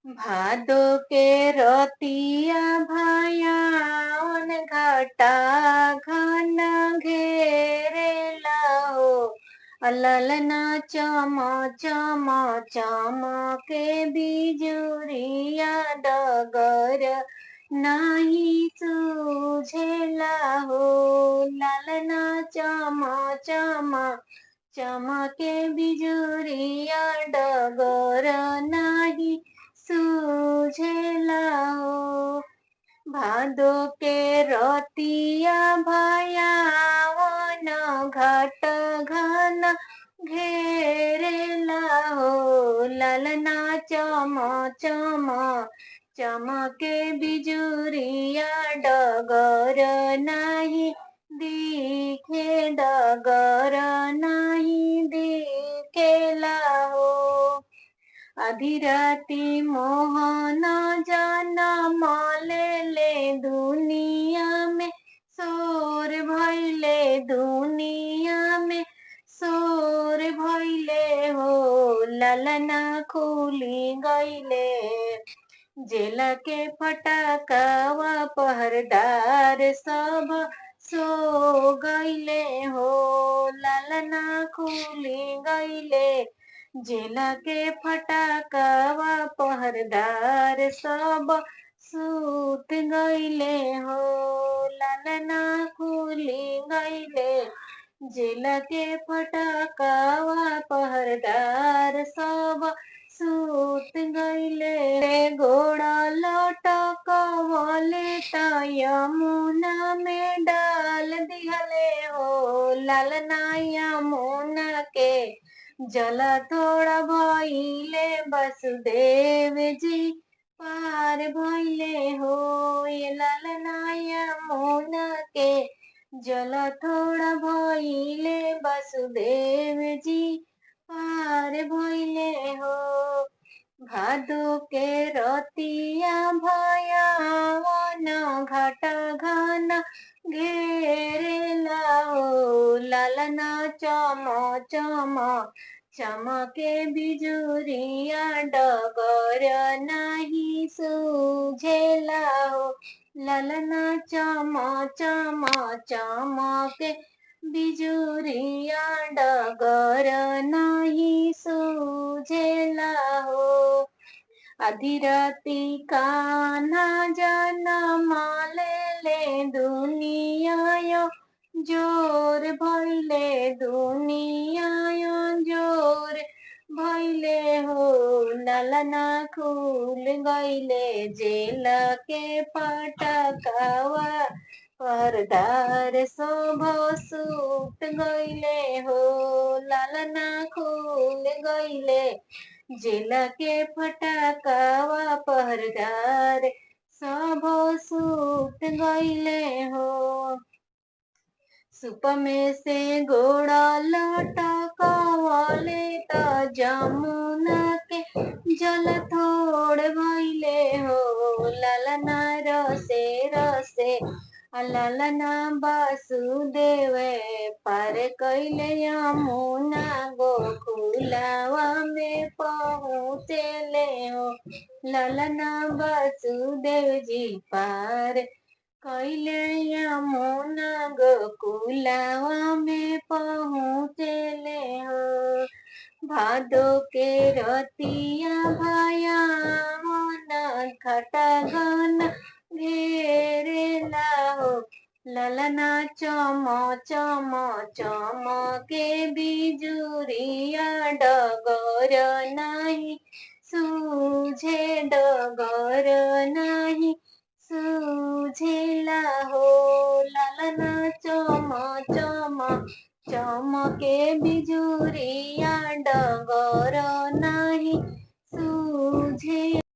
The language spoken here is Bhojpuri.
भादो के रतिया भयावन घटा घन घेरेला हो। ललना चम चम चम के बिजुरिया डगर नाही सूझेला हो। ललना चम चम चमके बिजुरिया डगर नाही सूझेला हो। भादो के रतिया भयावन घट घन घेरेला हो। ललना चम चम चमके बिजुरिया डगर नाही दिखे डगर नाही दिखेला हो। आधी राती मोहन जनम लेले दुनिया में शोर भइले दुनिया में शोर भइले हो। ललना खुली गइले जेल के फटाकवा पहरदार सब सो गइले हो। ललना खुली गइले जेल के फटाकवा पहरदार सब सूत गइले हो। ललना खुली गइले जेल के फटाकवा पहरदार सब सूत गइले। घोड़ा लटकवले त यमुना में डाल दिहले हो। ललना यमुना के जल थोड़ा भइले वसुदेव जी पार भइले हो। ये ललना यमुना के जल थोड़ा भइले वसुदेव जी पार भइले हो। भादो के रतिया भयावन घट घन घेरेला हो। ललना चम चम चमके बिजुरिया डगर नाही सूझेला हो। ललना चम चम चमके बिजुरिया डगर नाही सूझेला हो। आधी राती कान्हा जनम लेले दुनिया यो जोर भइले दुनिया यो जोर भइले हो। ललना खुल गइले जेल के फटकवा परदार सब सूत गइले हो। ललना खुल गइले जेल के फटाकवा पहरदार सब सूत गइले हो। सुप में से घोड़ा लटकवले त जमुना के जल थोड़ भइले हो। ललना रसे रसे ललना वासुदेव पार कइले यमुना गोकुलवा में पहुँचेले हो। ललना वासुदेव जी पार कइले यमुना गोकुलवा में पहुँचेले हो। भादो के रतिया भयावन घट घन घेरेला हो। ललना चम चम चमके बिजुरिया डगर नाही सूझे डगर नाही सूझेला हो। ललना चम चम चमके बिजुरिया डगर नाही सूझे।